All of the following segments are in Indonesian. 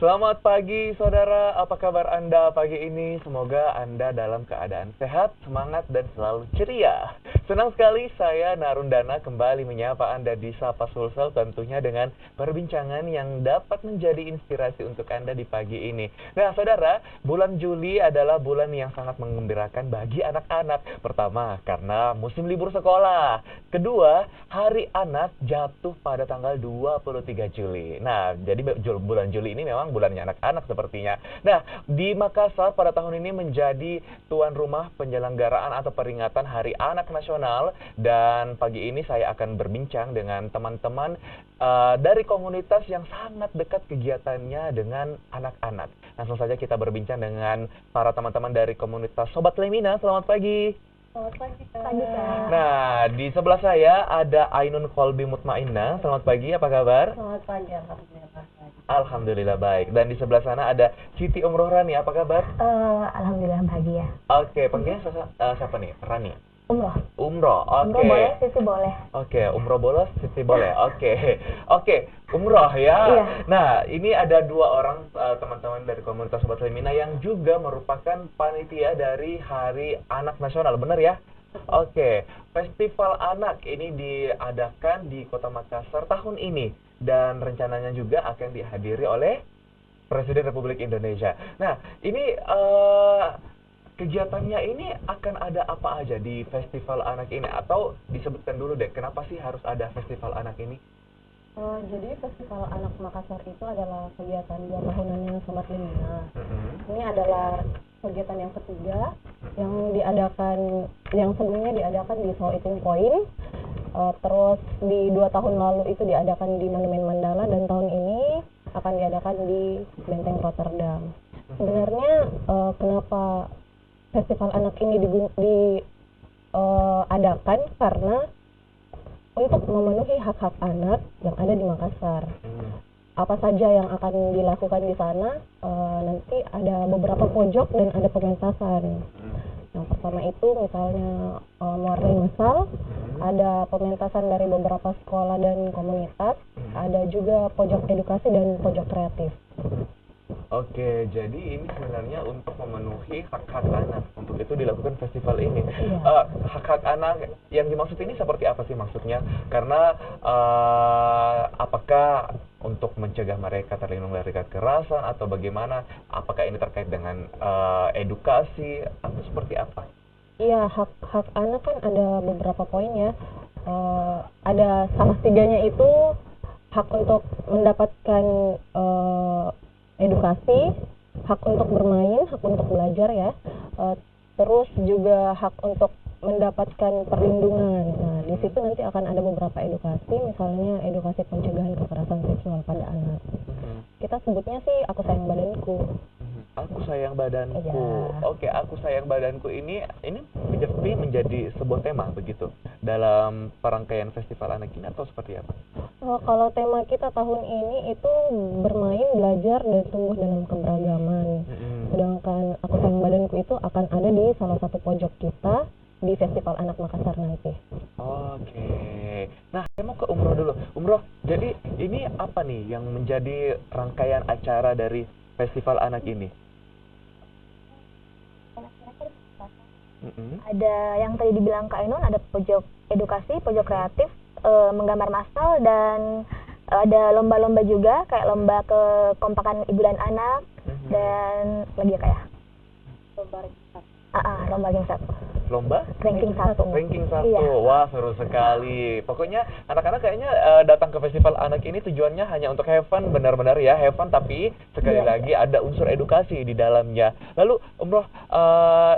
Selamat pagi saudara, apa kabar Anda pagi ini? Semoga Anda dalam keadaan sehat, semangat, dan selalu ceria. Senang sekali saya Narundana kembali menyapa Anda di Sapa Sulsel, tentunya dengan perbincangan yang dapat menjadi inspirasi untuk Anda di pagi ini. Nah saudara, bulan Juli adalah bulan yang sangat menggembirakan bagi anak-anak. Pertama, karena musim libur sekolah. Kedua, Hari Anak jatuh pada tanggal 23 Juli. Nah, jadi bulan Juli ini memang bulannya anak-anak sepertinya. Nah, di Makassar pada tahun ini menjadi tuan rumah penyelenggaraan atau peringatan Hari Anak Nasional, dan pagi ini saya akan berbincang dengan teman-teman dari komunitas yang sangat dekat kegiatannya dengan anak-anak. Langsung saja kita berbincang dengan para teman-teman dari komunitas Sobat Lemina. Selamat pagi. Selamat pagi, Kak. Nah, di sebelah saya ada Ainun Kolbi Mutmainah. Selamat pagi, apa kabar? Selamat pagi, alhamdulillah baik. Alhamdulillah baik. Dan di sebelah sana ada Siti Umroh Rani, apa kabar? Alhamdulillah bahagia. Oke, panggilnya siapa nih? Rani? Umroh. Umroh, oke. Umroh boleh, Siti boleh. Oke, umroh bolos, Siti boleh. Oke, umroh ya. Iya. Nah, ini ada dua orang teman-teman dari komunitas Sobat Lemina yang juga merupakan panitia dari Hari Anak Nasional, benar ya? Oke, Festival Anak ini diadakan di Kota Makassar tahun ini, dan rencananya juga akan dihadiri oleh Presiden Republik Indonesia. Nah, ini kegiatannya ini akan ada apa aja di Festival Anak ini? Atau disebutkan dulu deh, kenapa sih harus ada Festival Anak ini? Jadi Festival Anak Makassar itu adalah kegiatan 2 tahunannya Sobat Lemina. Ini adalah kegiatan yang ketiga yang sebelumnya diadakan di Soul Eating Point. Terus di 2 tahun lalu itu diadakan di Monumen Mandala, dan tahun ini akan diadakan di Benteng Rotterdam. Sebenarnya kenapa Festival Anak ini diadakan karena untuk memenuhi hak-hak anak yang ada di Makassar. Apa saja yang akan dilakukan di sana, nanti ada beberapa pojok dan ada pementasan. Yang pertama itu misalnya warning masal, ada pementasan dari beberapa sekolah dan komunitas, ada juga pojok edukasi dan pojok kreatif. Oke, jadi ini sebenarnya untuk memenuhi hak-hak anak. Untuk itu dilakukan festival ini. Iya. Hak-hak anak yang dimaksud ini seperti apa sih maksudnya? Karena apakah untuk mencegah mereka terlindung dari kekerasan atau bagaimana? Apakah ini terkait dengan edukasi atau seperti apa? Iya, hak anak kan ada beberapa poin ya. Ada salah tiganya itu hak untuk mendapatkan edukasi, hak untuk bermain, hak untuk belajar ya. Terus juga hak untuk mendapatkan perlindungan. Nah, di situ nanti akan ada beberapa edukasi, misalnya edukasi pencegahan kekerasan seksual pada anak. Kita sebutnya sih Aku Sayang Badanku. Aku Sayang Badanku. Iya. Oke, Aku Sayang Badanku ini menjadi sebuah tema begitu dalam perangkaian festival anak ini, atau seperti apa? Kalau tema kita tahun ini itu bermain, belajar, dan tumbuh dalam keberagaman. Sedangkan Aku Sayang Badanku itu akan ada di salah satu pojok kita di Festival Anak Makassar nanti. Oke. Nah, saya mau ke Umroh dulu. Umroh, jadi ini apa nih yang menjadi rangkaian acara dari Festival Anak ini? Ada yang tadi dibilang Kak Ainun, ada pojok edukasi, pojok kreatif, menggambar masal, dan ada lomba-lomba juga, kayak lomba kekompakan ibu dan anak, dan lagi ya Kak ya? Lomba ranking 1. Lomba? Ranking 1. Ranking 1. Iya. Wah, seru sekali. Pokoknya anak-anak kayaknya datang ke Festival Anak ini tujuannya hanya untuk have fun, benar-benar ya, have fun, tapi sekali lagi ada unsur edukasi di dalamnya. Lalu Umroh,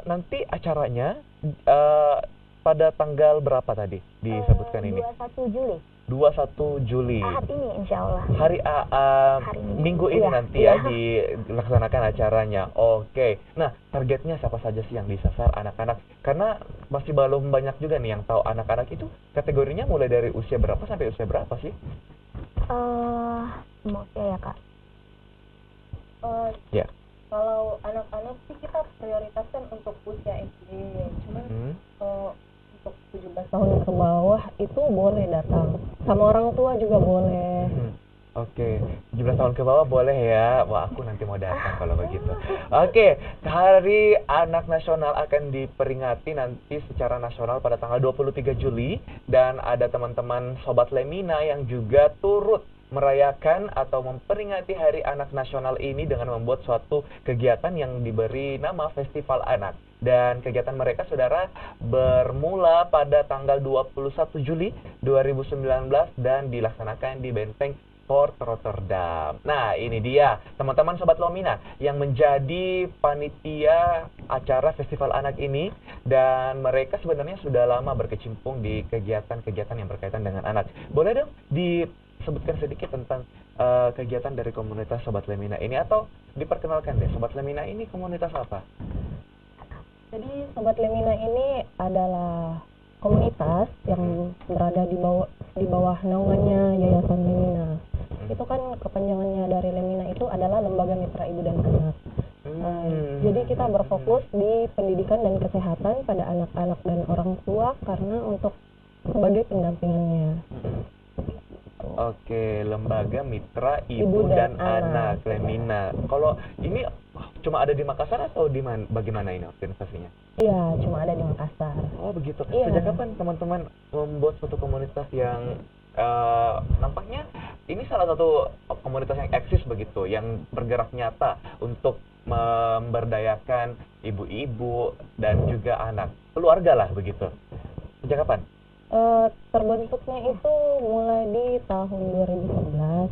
nanti acaranya pada tanggal berapa tadi disebutkan ini? 21 Juli. 21 Juli. Ahad ini insya Allah. Hari Minggu ini nanti ya dilaksanakan acaranya. Oke. Nah, targetnya siapa saja sih yang disasar anak-anak? Karena masih belum banyak juga nih yang tahu anak-anak itu kategorinya mulai dari usia berapa sampai usia berapa sih? Semua usia ya Kak. Ya. Kalau anak-anak sih kita prioritaskan untuk usia SD. Cuman untuk 17 tahun ke bawah itu boleh datang. Sama orang tua juga boleh. Oke, 17 tahun ke bawah boleh ya. Wah, aku nanti mau datang kalau begitu. Oke, Hari Anak Nasional akan diperingati nanti secara nasional pada tanggal 23 Juli dan ada teman-teman Sobat Lemina yang juga turut merayakan atau memperingati Hari Anak Nasional ini dengan membuat suatu kegiatan yang diberi nama Festival Anak. Dan kegiatan mereka, saudara, bermula pada tanggal 21 Juli 2019 dan dilaksanakan di Benteng Port Rotterdam. Nah, ini dia teman-teman Sobat Lomina yang menjadi panitia acara Festival Anak ini, dan mereka sebenarnya sudah lama berkecimpung di kegiatan-kegiatan yang berkaitan dengan anak. Boleh dong disebutkan sedikit tentang kegiatan dari komunitas Sobat Lemina ini, atau diperkenalkan deh, Sobat Lemina ini komunitas apa? Jadi Sobat Lemina ini adalah komunitas yang berada di bawah naungannya Yayasan Lemina. Itu kan kepanjangannya dari Lemina itu adalah Lembaga Mitra Ibu dan Anak. Jadi kita berfokus di pendidikan dan kesehatan pada anak-anak dan orang tua karena untuk sebagai pendampingannya. Oke, Lembaga Mitra Ibu dan Anak Lemina. Kalau ini cuma ada di Makassar atau di mana? Bagaimana ini organisasinya? Iya, cuma ada di Makassar. Oh begitu. Iya. Sejak kapan teman-teman membuat suatu komunitas yang nampaknya ini salah satu komunitas yang eksis begitu, yang bergerak nyata untuk memberdayakan ibu-ibu dan juga anak, keluarga lah begitu. Sejak kapan? Terbentuknya itu mulai di tahun 2011.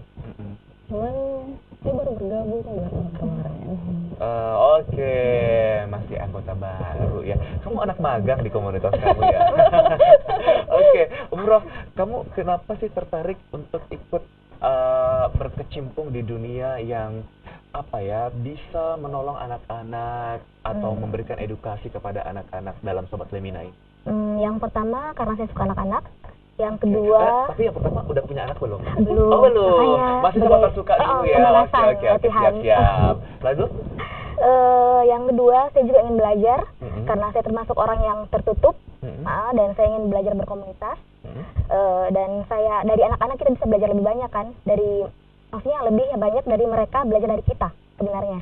Cuman saya baru bergabung bulan kemarin. Oke, masih anggota baru ya. Kamu anak magang di komunitas kamu ya. Oke, Umroh, kamu kenapa sih tertarik untuk ikut berkecimpung di dunia yang bisa menolong anak-anak atau memberikan edukasi kepada anak-anak dalam Sobat Lemina ini? Yang pertama karena saya suka anak-anak. Yang kedua, tapi yang pertama udah punya anak belum? Belum. Oh belum. Makanya Masih sebatas suka dulu ya. pemanasan, Oke, latihan. siap. Lalu? Yang kedua, saya juga ingin belajar karena saya termasuk orang yang tertutup dan saya ingin belajar berkomunitas. Dan saya dari anak-anak kita bisa belajar lebih banyak kan, dari maksudnya lebih banyak dari mereka belajar dari kita sebenarnya.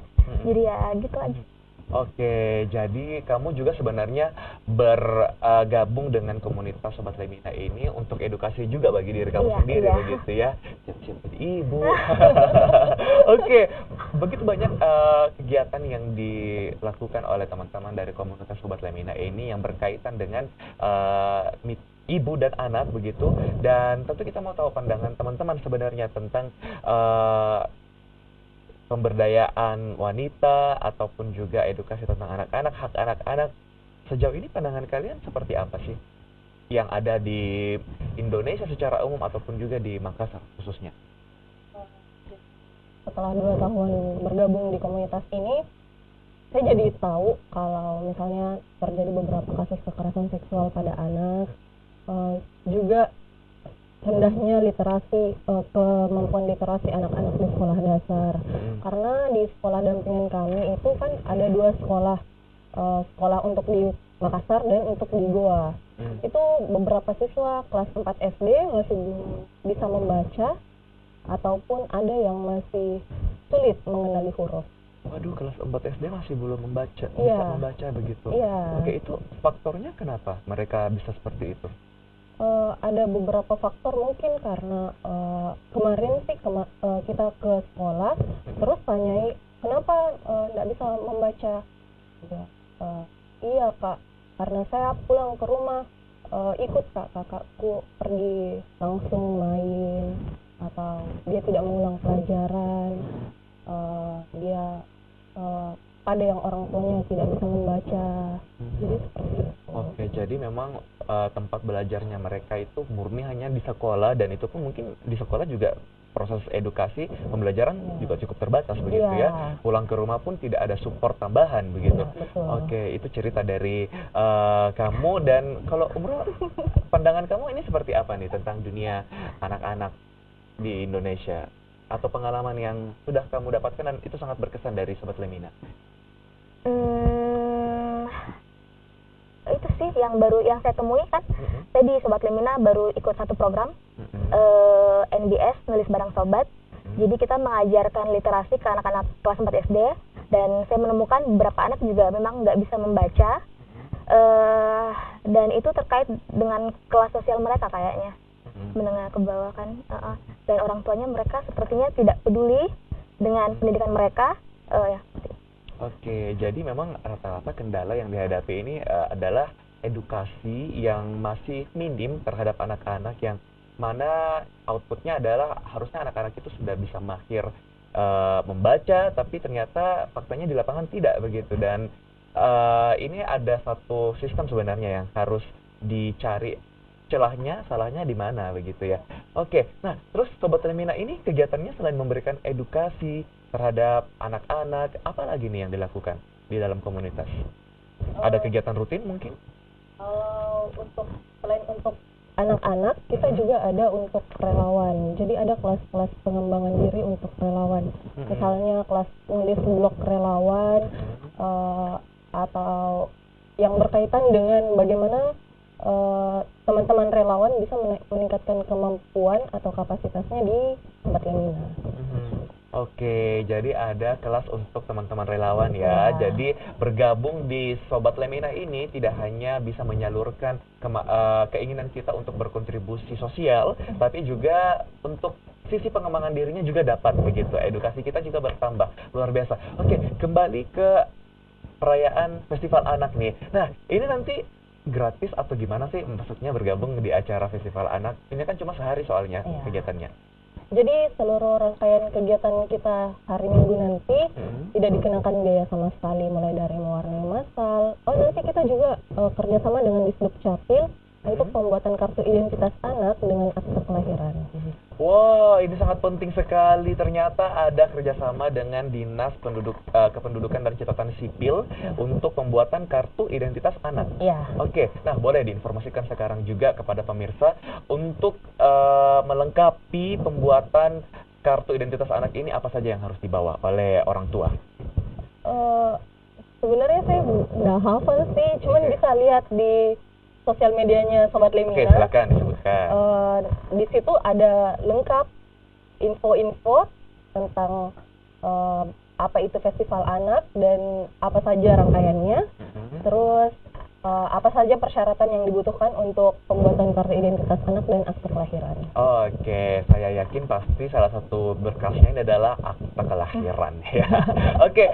Jadi ya gitu aja. Oke, jadi kamu juga sebenarnya bergabung dengan komunitas Sobat Lemina ini untuk edukasi juga bagi diri kamu sendiri, begitu ya. Siap-siap jadi ibu. Oke, begitu banyak kegiatan yang dilakukan oleh teman-teman dari komunitas Sobat Lemina ini yang berkaitan dengan ibu dan anak begitu. Dan tentu kita mau tahu pandangan teman-teman sebenarnya tentang pemberdayaan wanita ataupun juga edukasi tentang anak-anak, hak anak-anak. Sejauh ini pandangan kalian seperti apa sih yang ada di Indonesia secara umum ataupun juga di Makassar khususnya? Setelah 2 tahun bergabung di komunitas ini, saya jadi tahu kalau misalnya terjadi beberapa kasus kekerasan seksual pada anak, juga rendahnya literasi, kemampuan literasi anak-anak di sekolah dasar. Karena di sekolah dampingan kami itu kan ada 2 sekolah, sekolah untuk di Makassar dan untuk di Goa. Itu beberapa siswa kelas 4 SD masih belum bisa membaca, ataupun ada yang masih sulit mengenali huruf. Waduh, kelas 4 SD masih belum membaca, bisa Iya. membaca begitu. Iya. Oke, itu faktornya kenapa mereka bisa seperti itu? Ada beberapa faktor, mungkin karena kemarin sih kita ke sekolah terus tanyai kenapa nggak bisa membaca. Ya, iya kak, karena saya pulang ke rumah ikut kakakku pergi langsung main, atau dia tidak mengulang pelajaran, dia ada yang orang tuanya tidak bisa membaca. Jadi seperti itu. Oke, jadi memang tempat belajarnya mereka itu murni hanya di sekolah, dan itu pun mungkin di sekolah juga proses edukasi pembelajaran juga cukup terbatas begitu ya. Pulang ke rumah pun tidak ada support tambahan begitu. Betul. Oke, itu cerita dari kamu. Dan kalau Umroh, pandangan kamu ini seperti apa nih tentang dunia anak-anak di Indonesia, atau pengalaman yang sudah kamu dapatkan dan itu sangat berkesan dari Sobat Lemina? Itu sih yang baru yang saya temui kan. Saya di Sobat Lemina baru ikut satu program NBS, nulis barang sobat. Jadi kita mengajarkan literasi ke anak-anak kelas 4 SD, dan saya menemukan beberapa anak juga memang nggak bisa membaca, dan itu terkait dengan kelas sosial mereka kayaknya, menengah ke bawah kan, dan orang tuanya mereka sepertinya tidak peduli dengan pendidikan mereka, ya. Oke, jadi memang rata-rata kendala yang dihadapi ini adalah edukasi yang masih minim terhadap anak-anak, yang mana outputnya adalah harusnya anak-anak itu sudah bisa mahir membaca, tapi ternyata faktanya di lapangan tidak begitu. Dan ini ada satu sistem sebenarnya yang harus dicari celahnya, salahnya di mana begitu ya. Oke, nah terus Sobat Lemina ini kegiatannya selain memberikan edukasi terhadap anak-anak, apa lagi nih yang dilakukan di dalam komunitas? Ada kegiatan rutin mungkin? Selain untuk anak-anak, kita juga ada untuk relawan. Jadi ada kelas-kelas pengembangan diri untuk relawan. Misalnya kelas nulis blog relawan, atau yang berkaitan dengan bagaimana teman-teman relawan bisa meningkatkan kemampuan atau kapasitasnya di tempat Lemina. Oke, jadi ada kelas untuk teman-teman relawan ya. Jadi bergabung di Sobat Lemina ini tidak hanya bisa menyalurkan keinginan kita untuk berkontribusi sosial, tapi juga untuk sisi pengembangan dirinya juga dapat begitu. Edukasi kita juga bertambah. Luar biasa. Oke, kembali ke perayaan Festival Anak nih. Nah, ini nanti gratis atau gimana sih maksudnya bergabung di acara Festival Anak? Ini kan cuma sehari soalnya kegiatannya. Jadi seluruh rangkaian kegiatan kita hari Minggu nanti tidak dikenakan biaya sama sekali, mulai dari mewarnai masal. Nanti kita juga kerjasama dengan Disduk Capil untuk pembuatan kartu identitas anak dengan akte kelahiran. Wow, ini sangat penting sekali. Ternyata ada kerjasama dengan Dinas Kependudukan dan Catatan Sipil untuk pembuatan kartu identitas anak. Iya. Oke, nah boleh diinformasikan sekarang juga kepada pemirsa untuk melengkapi pembuatan kartu identitas anak ini apa saja yang harus dibawa oleh orang tua? Sebenarnya saya nggak hafal sih, cuman bisa lihat di sosial medianya Sobat Lemina. Oke, silakan disebutkan. Di situ ada lengkap info-info tentang apa itu Festival Anak dan apa saja rangkaiannya. Terus apa saja persyaratan yang dibutuhkan untuk pembuatan kartu identitas anak dan akte kelahiran. Oke, saya yakin pasti salah satu berkasnya ini adalah akte kelahiran ya. Oke,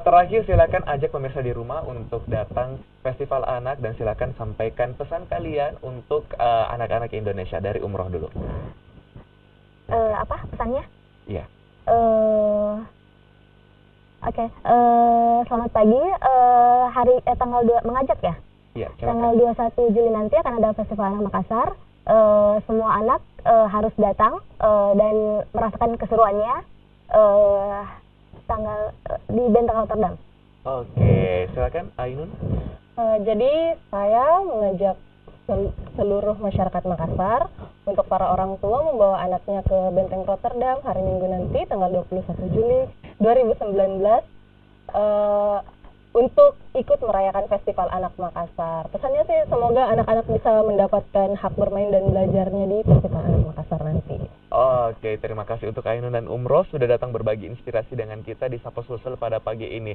terakhir silakan ajak pemirsa di rumah untuk datang Festival Anak dan silakan sampaikan pesan kalian untuk anak-anak Indonesia dari Umroh dulu. Apa pesannya? Iya. Oke, selamat pagi. Tanggal 2 mengajak ya? Iya, tanggal 21 Juli nanti akan ada Festival Anak Makassar. Semua anak harus datang dan merasakan keseruannya di Benteng Rotterdam. Oke, silakan Ainun. Jadi saya mengajak seluruh masyarakat Makassar untuk para orang tua membawa anaknya ke Benteng Rotterdam hari Minggu nanti tanggal 21 Juli 2019 untuk ikut merayakan Festival Anak Makassar. Pesannya sih semoga anak-anak bisa mendapatkan hak bermain dan belajarnya di Festival Anak Makassar nanti. Oke, terima kasih untuk Ainun dan Umroh sudah datang berbagi inspirasi dengan kita di Sapa Sulsel pada pagi ini.